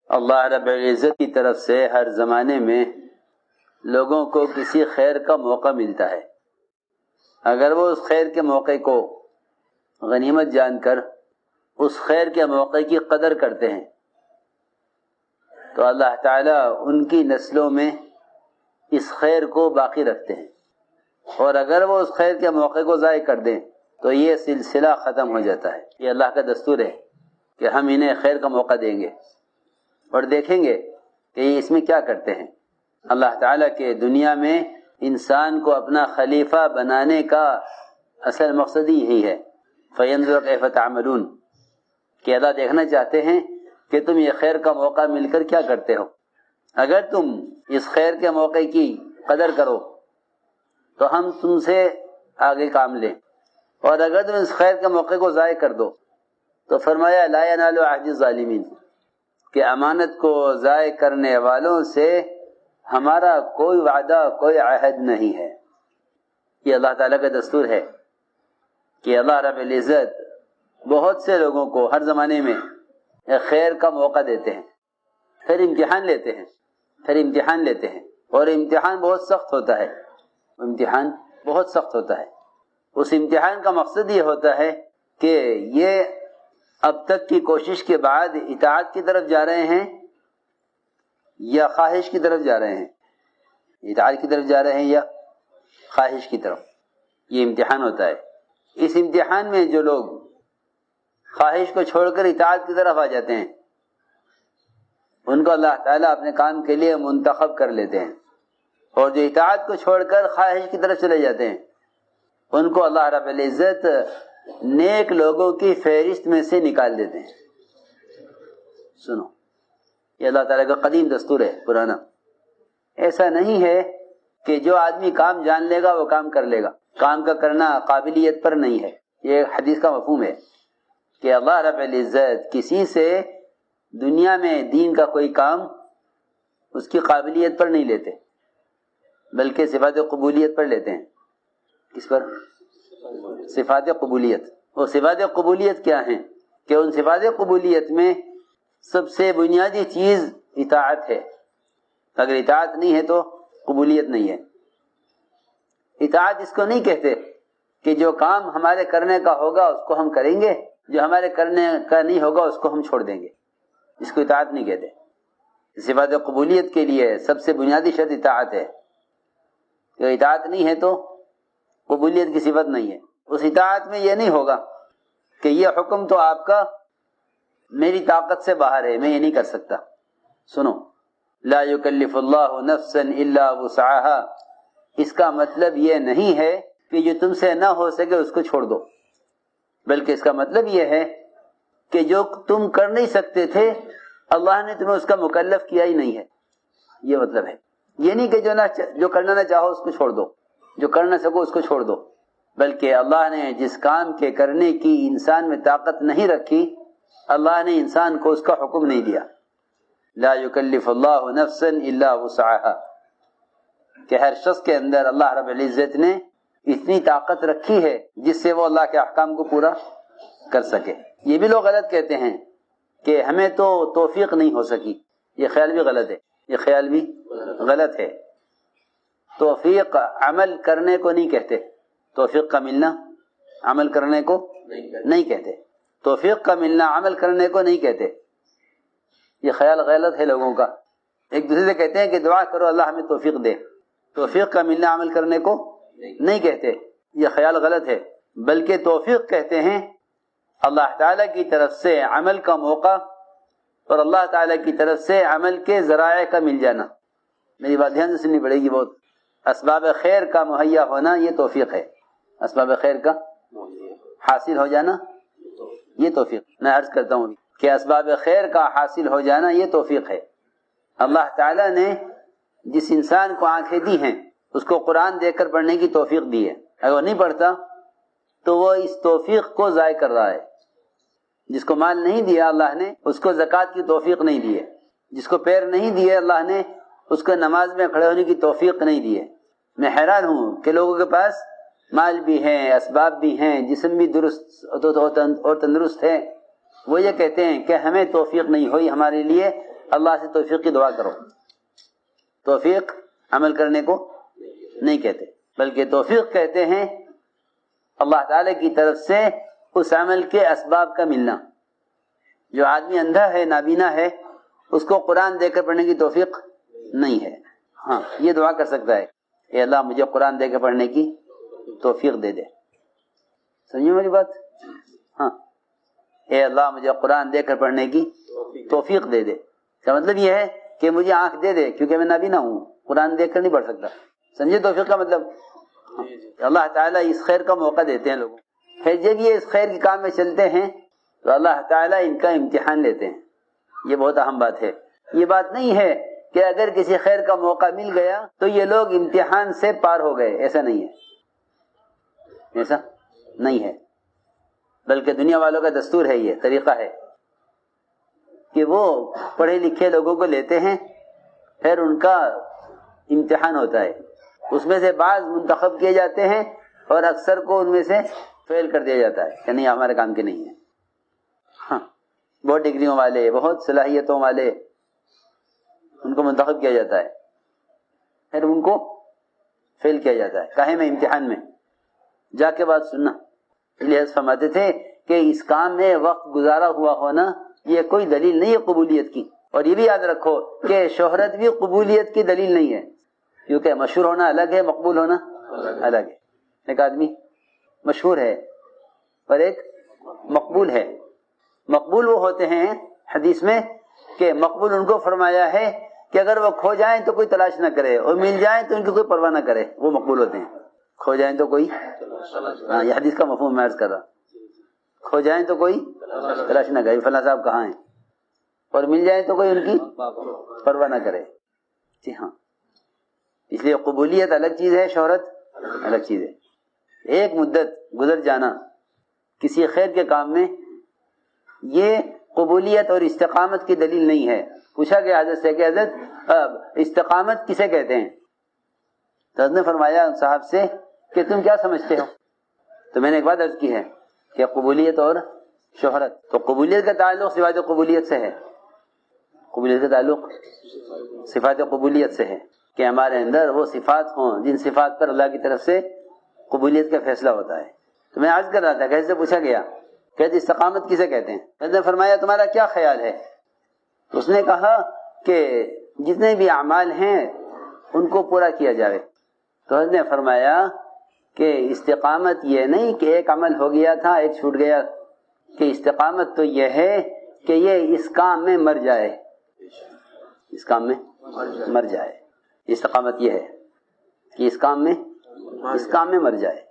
اللہ رب العزت کی طرف سے ہر زمانے میں لوگوں کو کسی خیر کا موقع ملتا ہے. اگر وہ اس خیر کے موقع کو غنیمت جان کر اس خیر کے موقع کی قدر کرتے ہیں تو اللہ تعالیٰ ان کی نسلوں میں اس خیر کو باقی رکھتے ہیں، اور اگر وہ اس خیر کے موقع کو ضائع کر دیں تو یہ سلسلہ ختم ہو جاتا ہے. یہ اللہ کا دستور ہے کہ ہم انہیں خیر کا موقع دیں گے اور دیکھیں گے کہ یہ اس میں کیا کرتے ہیں. اللہ تعالیٰ کے دنیا میں انسان کو اپنا خلیفہ بنانے کا اصل مقصد ہی یہی ہے. فَيَنْظُرَ كَيْفَ تَعْمَلُونَ کہ اللہ دیکھنا چاہتے ہیں کہ تم یہ خیر کا موقع مل کر کیا کرتے ہو. اگر تم اس خیر کے موقع کی قدر کرو تو ہم تم سے آگے کام لیں، اور اگر تم اس خیر کے موقع کو ضائع کر دو تو فرمایا لا ينال عهد الظالمین کہ امانت کو ضائع کرنے والوں سے ہمارا کوئی وعدہ کوئی عہد نہیں ہے. یہ اللہ تعالیٰ کا دستور ہے کہ اللہ رب العزت بہت سے لوگوں کو ہر زمانے میں خیر کا موقع دیتے ہیں، پھر امتحان لیتے ہیں اور امتحان بہت سخت ہوتا ہے. اس امتحان کا مقصد یہ ہوتا ہے کہ یہ اب تک کی کوشش کے بعد اطاعت کی طرف جا رہے ہیں یا خواہش کی طرف جا رہے ہیں، اطاعت کی طرف جا رہے ہیں یا خواہش کی طرف. یہ امتحان ہوتا ہے. اس امتحان میں جو لوگ خواہش کو چھوڑ کر اطاعت کی طرف آ جاتے ہیں ان کو اللہ تعالیٰ اپنے کام کے لیے منتخب کر لیتے ہیں، اور جو اطاعت کو چھوڑ کر خواہش کی طرف چلے جاتے ہیں ان کو اللہ رب العزت نیک لوگوں کی فہرست میں سے نکال دیتے ہیں. سنو، یہ اللہ تعالیٰ کا قدیم دستور ہے، پرانا. ایسا نہیں ہے کہ جو آدمی کام جان لے گا وہ کام کر لے گا. کام کا کرنا قابلیت پر نہیں ہے. یہ حدیث کا مفہوم ہے کہ اللہ رب العزت کسی سے دنیا میں دین کا کوئی کام اس کی قابلیت پر نہیں لیتے، بلکہ صفات قبولیت پر لیتے ہیں. کس پر؟ صفات قبولیت. وہ صفات قبولیت کیا ہیں کہ ان صفات قبولیت میں سب سے بنیادی چیز اطاعت ہے. اگر اطاعت نہیں ہے تو قبولیت نہیں ہے. اطاعت اس کو نہیں کہتے کہ جو کام ہمارے کرنے کا ہوگا اس کو ہم کریں گے، جو ہمارے کرنے کا نہیں ہوگا اس کو ہم چھوڑ دیں گے. اس کو اطاعت نہیں کہتے. صفات قبولیت کے لیے سب سے بنیادی شرط اطاعت ہے. جو اطاعت نہیں ہے تو قبولیت کی صفت نہیں ہے. اس اطاعت میں یہ نہیں ہوگا کہ یہ حکم تو آپ کا میری طاقت سے باہر ہے، میں یہ نہیں کر سکتا. سنو، لا یکلف اللہ نفسا الا وسعها. اس کا مطلب یہ نہیں ہے کہ جو تم سے نہ ہو سکے اس کو چھوڑ دو، بلکہ اس کا مطلب یہ ہے کہ جو تم کر نہیں سکتے تھے اللہ نے تمہیں اس کا مکلف کیا ہی نہیں ہے. یہ مطلب ہے. یہ نہیں کہ جو کرنا نہ چاہو اس کو چھوڑ دو، جو کر نہ سکو اس کو چھوڑ دو، بلکہ اللہ نے جس کام کے کرنے کی انسان میں طاقت نہیں رکھی اللہ نے انسان کو اس کا حکم نہیں دیا. لا یکلف اللہ نفسا الا وسعها کہ ہر شخص کے اندر اللہ رب العزت نے اتنی طاقت رکھی ہے جس سے وہ اللہ کے احکام کو پورا کر سکے. یہ بھی لوگ غلط کہتے ہیں کہ ہمیں تو توفیق نہیں ہو سکی. یہ خیال بھی غلط ہے. توفیق عمل کرنے کو نہیں کہتے. توفیق کا ملنا عمل کرنے کو نہیں کہتے. توفیق کا ملنا عمل کرنے کو نہیں کہتے. یہ خیال غلط ہے لوگوں کا. ایک دوسرے سے کہتے ہیں کہ دعا کرو اللہ ہمیں توفیق دے. توفیق کا ملنا عمل کرنے کو نہیں کہتے. یہ خیال غلط ہے. بلکہ توفیق کہتے ہیں اللہ تعالیٰ کی طرف سے عمل کا موقع اور اللہ تعالیٰ کی طرف سے عمل کے ذرائع کا مل جانا. میری بات دھیان سے سننی پڑے گی بہت. اسباب خیر کا مہیا ہونا یہ توفیق ہے. اسباب خیر کا حاصل ہو جانا یہ توفیق. میں عرض کرتا ہوں کہ اسباب خیر کا حاصل ہو جانا یہ توفیق ہے. اللہ تعالیٰ نے جس انسان کو آنکھیں دی ہیں اس کو قرآن دیکھ کر پڑھنے کی توفیق دی ہے. اگر وہ نہیں پڑھتا تو وہ اس توفیق کو ضائع کر رہا ہے. جس کو مال نہیں دیا اللہ نے اس کو زکوٰۃ کی توفیق نہیں دی ہے. جس کو پیر نہیں دیے اللہ نے اس کو نماز میں کھڑے ہونے کی توفیق نہیں دی ہے. میں حیران ہوں کہ لوگوں کے پاس مال بھی ہیں، اسباب بھی ہیں، جسم بھی درست اور تندرست ہے، وہ یہ کہتے ہیں کہ ہمیں توفیق نہیں ہوئی ہمارے لیے اللہ سے توفیق کی دعا کرو. توفیق عمل کرنے کو نہیں کہتے بلکہ توفیق کہتے ہیں اللہ تعالی کی طرف سے اس عمل کے اسباب کا ملنا. جو آدمی اندھا ہے نابینا ہے اس کو قرآن دے کر پڑھنے کی توفیق نہیں ہے. ہاں یہ دعا کر سکتا ہے اے اللہ مجھے قرآن دے کر پڑھنے کی توفیق دے دے. سمجھے میری بات؟ ہاں اے اللہ مجھے قرآن دے کر پڑھنے کی توفیق دے دے. اس کا مطلب یہ ہے کہ مجھے آنکھ دے دے کیونکہ میں نابینا ہوں, قرآن دیکھ کر نہیں پڑھ سکتا. سمجھے توفیق کا مطلب؟ اللہ تعالیٰ اس خیر کا موقع دیتے ہیں لوگوں. پھر جب یہ اس خیر کے کام میں چلتے ہیں تو اللہ تعالیٰ ان کا امتحان لیتے ہیں. یہ بہت اہم بات ہے. یہ بات نہیں ہے کہ اگر کسی خیر کا موقع مل گیا تو یہ لوگ امتحان سے پار ہو گئے. ایسا نہیں ہے, ایسا نہیں ہے. بلکہ دنیا والوں کا دستور ہے, یہ طریقہ ہے کہ وہ پڑھے لکھے لوگوں کو لیتے ہیں, پھر ان کا امتحان ہوتا ہے. اس میں سے بعض منتخب کیے جاتے ہیں اور اکثر کو ان میں سے فیل کر دیا جاتا ہے کہ نہیں ہمارے کام کے نہیں ہیں. ہاں بہت ڈگریوں والے, بہت صلاحیتوں والے, ان کو منتخب کیا جاتا ہے, پھر ان کو فیل کیا جاتا ہے. کاہے میں امتحان میں جا کے بات سننا. لحاظ فرماتے تھے کہ اس کام میں وقت گزارا ہوا ہونا یہ کوئی دلیل نہیں ہے قبولیت کی. اور یہ بھی یاد رکھو کہ شہرت بھی قبولیت کی دلیل نہیں ہے, کیونکہ مشہور ہونا الگ ہے, مقبول ہونا الگ ہے. ایک آدمی مشہور ہے اور ایک مقبول ہے. مقبول وہ ہوتے ہیں حدیث میں کہ مقبول ان کو فرمایا ہے کہ اگر وہ کھو جائیں تو کوئی تلاش نہ کرے اور مل جائیں تو ان کی کوئی پرواہ نہ کرے. وہ مقبول ہوتے ہیں. کھو جائیں تو کوئی, ہاں یہ حدیث کا مفہوم میں عرض کر رہا, کھو جائیں تو کوئی تلاش نہ کرے فلاں صاحب کہاں ہیں, اور مل جائیں تو کوئی ان کی پرواہ نہ کرے. جی ہاں, اس لیے قبولیت الگ چیز ہے, شہرت الگ چیز ہے. ایک مدت گزر جانا کسی خیر کے کام میں یہ قبولیت اور استقامت کی دلیل نہیں ہے. پوچھا گیا حضرت سے کہ حضرت استقامت کسے کہتے ہیں؟ تو حضرت نے فرمایا صاحب سے کہ تم کیا سمجھتے ہو؟ تو میں نے ایک بات عرض کی ہے کہ قبولیت اور شہرت. تو قبولیت کا تعلق صفات قبولیت سے ہے, قبولیت کا تعلق صفات قبولیت سے ہے کہ ہمارے اندر وہ صفات ہوں جن صفات پر اللہ کی طرف سے قبولیت کا فیصلہ ہوتا ہے. تو میں عرض کر رہا تھا کیسے پوچھا گیا کہ استقامت کسے کہتے ہیں؟ حضرت نے فرمایا تمہارا کیا خیال ہے؟ اس نے کہا کہ جتنے بھی اعمال ہیں ان کو پورا کیا جائے. تو حضرت نے فرمایا کہ استقامت یہ نہیں کہ ایک عمل ہو گیا تھا ایک چھوٹ گیا, کہ استقامت تو یہ ہے کہ یہ اس کام میں مر جائے, اس کام میں مر جائے. استقامت یہ ہے کہ اس کام میں مر جائے.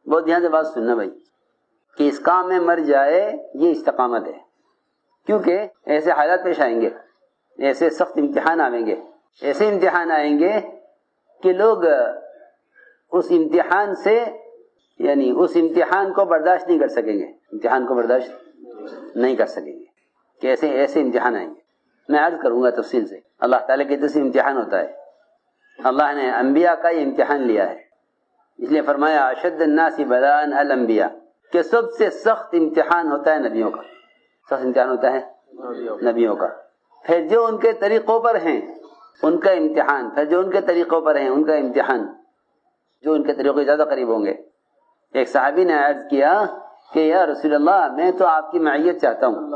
بہت دھیان سے بات سننا بھائی, کہ اس کام میں مر جائے یہ استقامت ہے. کیونکہ ایسے حالات پیش آئیں گے, ایسے سخت امتحان آئیں گے, ایسے امتحان آئیں گے کہ لوگ اس امتحان سے یعنی اس امتحان کو برداشت نہیں کر سکیں گے, امتحان کو برداشت نہیں کر سکیں گے کہ ایسے امتحان آئیں گے. میں عرض کروں گا تفصیل سے. اللہ تعالیٰ کی طرف سے امتحان ہوتا ہے. اللہ نے انبیاء کا یہ امتحان لیا ہے, اس لیے فرمایا اشد الناس بلاء الانبیاء, کہ سب سے سخت امتحان ہوتا ہے نبیوں کا. سخت امتحان ہوتا ہے نبیوں کا. پھر جو ان کے طریقوں پر ہیں ان کا امتحان, پھر جو ان کے طریقوں پر ہیں ان کا امتحان, جو ان کے طریقوں کے زیادہ قریب ہوں گے. ایک صحابی نے عرض کیا کہ یا رسول اللہ میں تو آپ کی معیت چاہتا ہوں,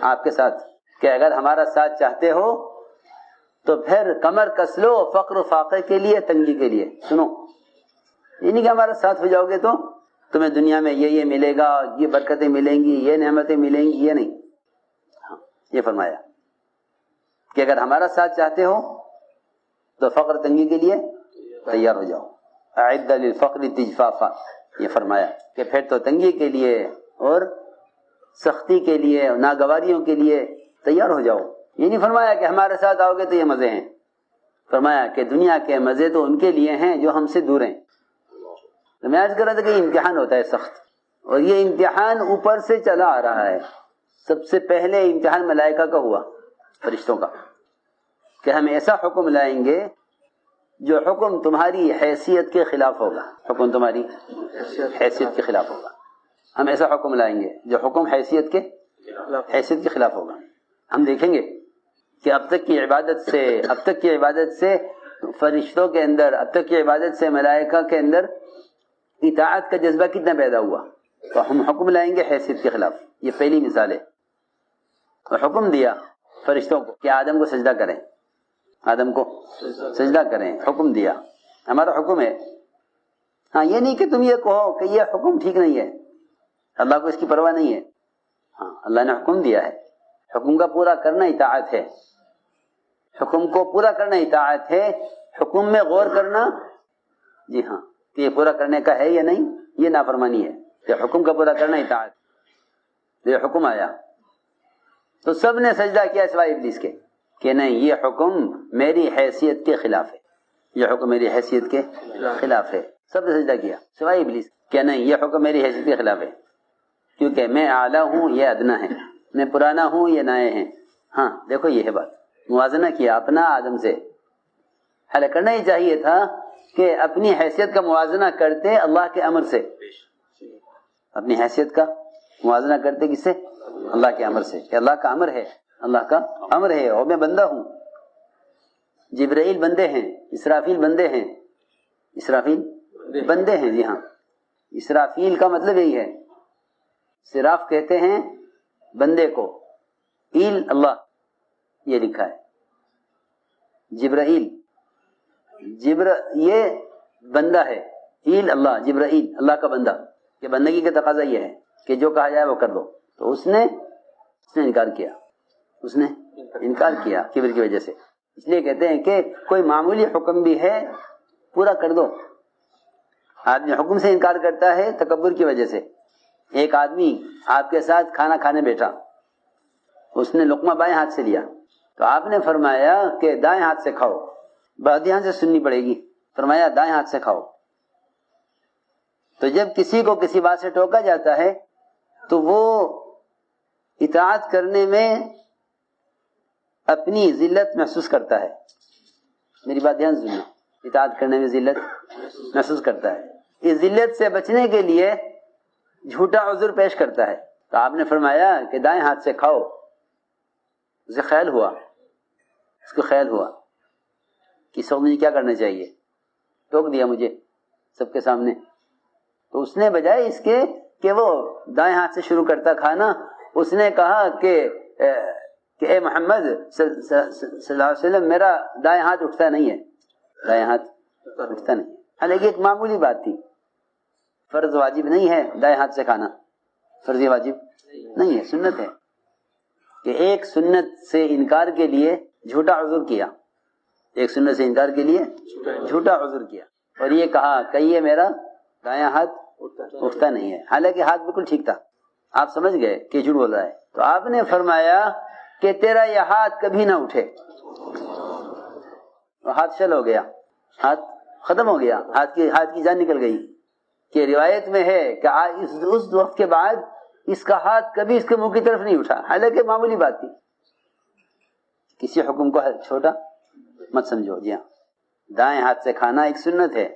آپ کے ساتھ, کہ اگر ہمارا ساتھ چاہتے ہو تو پھر کمر کس لو فقر و فاقے کے لیے, تنگی کے لیے. سنو, یہ نہیں کہ ہمارا ساتھ ہو جاؤ گے تو تمہیں دنیا میں یہ ملے گا, یہ برکتیں ملیں گی, یہ نعمتیں ملیں گی, یہ نہیں. ہاں یہ فرمایا کہ اگر ہمارا ساتھ چاہتے ہو تو فقر تنگی کے لیے تیار ہو جاؤ. اعد للفقر تجفافا, یہ فرمایا کہ پھر تو تنگی کے لیے اور سختی کے لیے, ناگواریوں کے لیے تیار ہو جاؤ. یہ نہیں فرمایا کہ ہمارے ساتھ آؤ گے تو یہ مزے ہیں, فرمایا کہ دنیا کے مزے تو ان کے لیے ہیں جو ہم سے دور ہیں. تو میں عرض کر رہا تھا کہ یہ امتحان ہوتا ہے سخت, اور یہ امتحان اوپر سے چلا آ رہا ہے. سب سے پہلے امتحان ملائکہ کا ہوا, فرشتوں کا, کہ ہم ایسا حکم لائیں گے جو حکم تمہاری حیثیت کے خلاف ہوگا, حکم تمہاری حیثیت کے خلاف ہوگا. ہم ایسا حکم لائیں گے جو حکم حیثیت کے خلاف ہوگا. ہم دیکھیں گے کہ اب تک کی عبادت سے فرشتوں کے اندر، اب تک کی عبادت سے ملائکہ کے اندر اطاعت کا جذبہ کتنا پیدا ہوا. تو ہم حکم لائیں گے حیثیت کے خلاف. یہ پہلی مثال ہے. اور حکم دیا فرشتوں کو کہ آدم کو سجدہ کریں، آدم کو سجدہ کریں، حکم دیا. ہمارا حکم ہے. ہاں یہ نہیں کہ تم یہ کہو کہ یہ حکم ٹھیک نہیں ہے، اللہ کو اس کی پرواہ نہیں ہے. ہاں اللہ نے حکم دیا ہے، حکم کا پورا کرنا اطاعت ہے. حکم کو پورا کرنا اطاعت ہے. حکم میں غور کرنا، جی ہاں، کہ یہ پورا کرنے کا ہے یا نہیں، یہ نافرمانی ہے. کہ حکم کا پورا کرنا اطاعت. یہ حکم آیا تو سب نے سجدہ کیا سوائے ابلیس کے کہ نہیں یہ حکم میری حیثیت کے خلاف ہے، یہ حکم میری حیثیت کے خلاف ہے. سب نے سجدہ کیا سوائے ابلیس کہ نہیں یہ حکم میری حیثیت کے خلاف ہے، کیونکہ میں اعلیٰ ہوں یہ ادنا ہے، میں پرانا ہوں یہ نئے ہیں. ہاں دیکھو یہ ہے بات. موازنہ کیا اپنا آدم سے. حل کرنا ہی چاہیے تھا کہ اپنی حیثیت کا موازنہ کرتے اللہ کے امر سے. اپنی حیثیت کا موازنہ کرتے کس سے؟ اللہ کے امر سے. کہ اللہ کا امر ہے، اللہ کا امر ہے اور میں بندہ ہوں. جبرائیل بندے ہیں، اسرافیل بندے ہیں. اسرافیل بندے ہیں، جی ہاں. اسرافیل کا مطلب یہی ہے، صراف کہتے ہیں بندے کو، ایل اللہ یہ لکھا ہے. جبرائیل یہ بندہ ہے، ایل اللہ، جبرائیل اللہ کا بندہ. کہ بندگی کا تقاضا یہ ہے کہ جو کہا جائے وہ کر دو. تو اس نے انکار کیا، اس نے انکار کیا کبر کی وجہ سے. اس لیے کہتے ہیں کہ کوئی معمولی حکم بھی ہے پورا کر دو. آدمی حکم سے انکار کرتا ہے تکبر کی وجہ سے. ایک آدمی آپ کے ساتھ کھانا کھانے بیٹھا، اس نے لقمہ بائیں ہاتھ سے لیا تو آپ نے فرمایا کہ دائیں ہاتھ سے کھاؤ. بات یہاں سے سننی پڑے گی. فرمایا دائیں ہاتھ سے کھاؤ. تو جب کسی کو کسی بات سے ٹوکا جاتا ہے تو وہ اطاعت کرنے میں اپنی ذلت محسوس کرتا ہے. میری بات دھیان سے سننا. اطاعت کرنے میں ذلت محسوس کرتا ہے. اس ذلت سے بچنے کے لیے جھوٹا عذر پیش کرتا ہے. تو آپ نے فرمایا کہ دائیں ہاتھ سے کھاؤ. اسے خیال ہوا، اس کو خیال ہوا کہ سو مجھے کیا کرنا چاہیے. ٹوک دیا مجھے سب کے سامنے. تو اس نے بجائے اس کے کہ وہ دائیں ہاتھ سے شروع کرتا کھانا، اس نے کہا کہ اے محمد صلی اللہ علیہ وسلم میرا دائیں ہاتھ اٹھتا نہیں ہے، دائیں ہاتھ اٹھتا نہیں. حالانکہ ایک معمولی بات تھی. فرض واجب نہیں ہے دائیں ہاتھ سے کھانا، فرض واجب نہیں ہے، سنت ہے. کہ ایک سنت سے انکار کے لیے جھوٹا عذر کیا، ایک سنت سے انکار کے لیے جھوٹا عذر کیا اور یہ کہا کہ یہ میرا دایاں ہاتھ اٹھتا نہیں ہے، حالانکہ ہاتھ بالکل ٹھیک تھا. آپ سمجھ گئے کہ جھوٹ بول رہا ہے. تو آپ نے فرمایا کہ تیرا یہ ہاتھ کبھی نہ اٹھے. ہاتھ شل ہو گیا، ہاتھ ختم ہو گیا، ہاتھ کی جان نکل گئی. کہ روایت میں ہے کہ اس وقت کے بعد اس کا ہاتھ کبھی اس کے منہ کی طرف نہیں اٹھا، حالانکہ معمولی بات تھی. کسی حکم کو چھوٹا مت سمجھو. جی ہاں، دائیں ہاتھ سے کھانا ایک سنت ہے.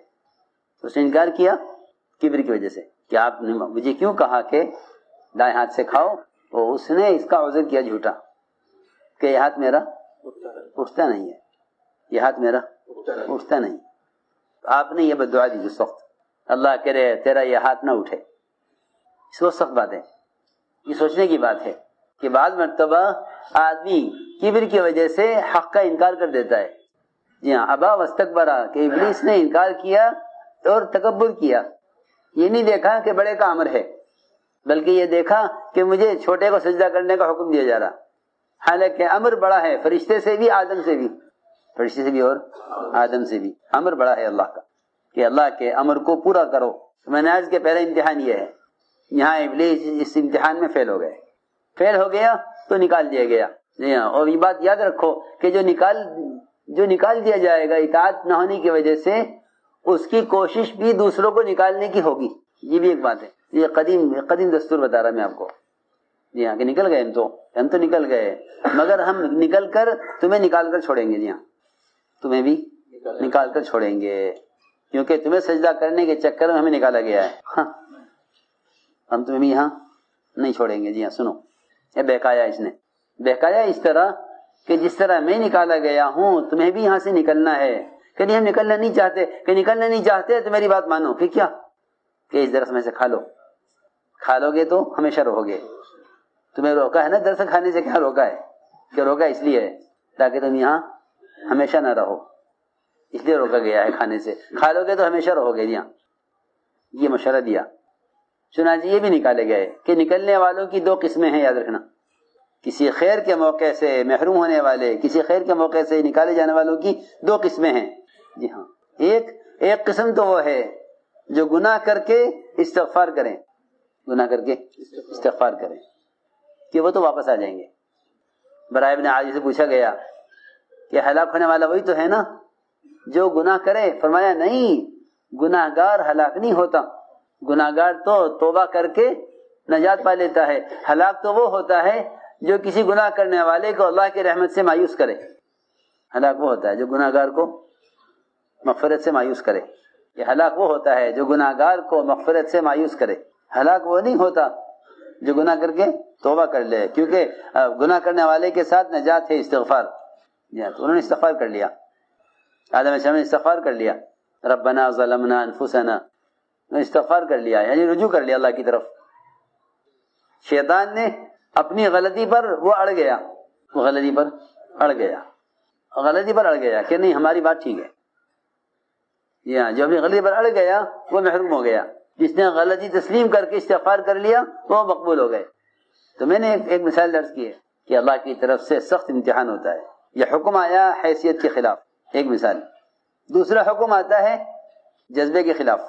اس نے انکار کیا کبر کی وجہ سے کہ آپ نے مجھے کیوں کہا کہ دائیں ہاتھ سے کھاؤ. تو اس نے اس کا عذر کیا جھوٹا کہ یہ ہاتھ میرا اٹھتا نہیں ہے، یہ ہاتھ میرا اٹھتا نہیں. آپ نے یہ بددعا دی جس وقت، اللہ کرے تیرا یہ ہاتھ نہ اٹھے. اس کو سخت بات ہے، یہ سوچنے کی بات ہے کہ بعض مرتبہ آدمی کبر کی وجہ سے حق کا انکار کر دیتا ہے. جی ہاں، ابا واستکبرا کہ ابلیس نے انکار کیا اور تکبر کیا. یہ نہیں دیکھا کہ بڑے کا امر ہے، بلکہ یہ دیکھا کہ مجھے چھوٹے کو سجدہ کرنے کا حکم دیا جا رہا، حالانکہ امر بڑا ہے، فرشتے سے بھی آدم سے بھی، فرشتے سے بھی اور آدم سے بھی امر بڑا ہے اللہ کا کہ اللہ کے امر کو پورا کرو. مناج کے پہلا امتحان یہ ہے. یہاں ابلیس اس امتحان میں فیل ہو گیا تو نکال دیا گیا. جی ہاں، اور یہ بات یاد رکھو کہ جو نکال دیا جائے گا اطاعت نہ ہونے کی وجہ سے، اس کی کوشش بھی دوسروں کو نکالنے کی ہوگی. یہ بھی ایک بات ہے. یہ قدیم دستور بتا رہا میں آپ کو. جی ہاں، کہ نکل گئے ہم تو نکل گئے، مگر ہم نکل کر تمہیں نکال کر چھوڑیں گے. جی ہاں، تمہیں بھی نکال کر چھوڑیں گے، کیونکہ تمہیں سجدہ کرنے کے چکر میں ہمیں نکالا گیا ہے. ہاں، ہم تمہیں بھی یہاں نہیں چھوڑیں گے. جی ہاں، سنو، یہ بہکایا اس نے بہکایا اس طرح کہ جس طرح میں نکالا گیا ہوں تمہیں بھی یہاں سے نکلنا ہے. کہ نہیں ہم نکلنا نہیں چاہتے. کہ نکلنا نہیں چاہتے تو میری بات مانو. کہ کیا؟ کہ اس درس میں سے کھا لو. کھا لو گے تو ہمیشہ رہو گے. تمہیں روکا ہے نا درس کھانے سے. کیا روکا ہے؟ کہ روکا اس لیے ہے تاکہ تم یہاں ہمیشہ نہ رہو. اس لیے روکا گیا ہے کھانے سے. کھا لو گے تو ہمیشہ رہو گے یہاں. یہ مشورہ دیا. چنانچہ یہ بھی نکالے گئے کہ نکلنے والوں کی دو قسمیں ہیں، یاد رکھنا. کسی خیر کے موقع سے محروم ہونے والے، کسی خیر کے موقع سے نکالے جانے والوں کی دو قسمیں ہیں. جی ہاں، ایک قسم تو وہ ہے جو گناہ کر کے استغفار کریں. گناہ کر کے استغفار کریں کہ وہ تو واپس آ جائیں گے. برائے ابن عازب سے پوچھا گیا کہ ہلاک ہونے والا وہی تو ہے نا جو گناہ کرے؟ فرمایا نہیں، گناہ گار ہلاک نہیں ہوتا. گناہ گار تو توبہ کر کے نجات پا لیتا ہے. ہلاک تو وہ ہوتا ہے جو کسی گناہ کرنے والے کو اللہ کی رحمت سے مایوس کرے. ہلاک وہ ہوتا ہے جو گناہ گار کو مغفرت سے مایوس کرے. یہ ہلاک وہ ہوتا ہے جو گناہ گار کو مغفرت سے مایوس کرے. ہلاک وہ نہیں ہوتا جو گناہ کر کے توبہ کر لے، کیونکہ گناہ کرنے والے کے ساتھ نجات ہے استغفار. تو انہوں نے استغفار کر لیا. آدم علیہ السلام نے استغفار کر لیا. ربنا ظلمنا انفسنا، استغفار کر لیا، یعنی رجوع کر لیا اللہ کی طرف. شیطان نے اپنی غلطی پر وہ اڑ گیا. غلطی پر اڑ گیا کہ نہیں ہماری بات ٹھیک ہے. یہاں جو اپنی غلطی پر اڑ گیا وہ محروم ہو گیا. جس نے غلطی تسلیم کر کے استغفار کر لیا وہ مقبول ہو گئے. تو میں نے ایک مثال درج کی ہے کہ اللہ کی طرف سے سخت امتحان ہوتا ہے. یہ حکم آیا حیثیت کے خلاف، ایک مثال. دوسرا حکم آتا ہے جذبے کے خلاف.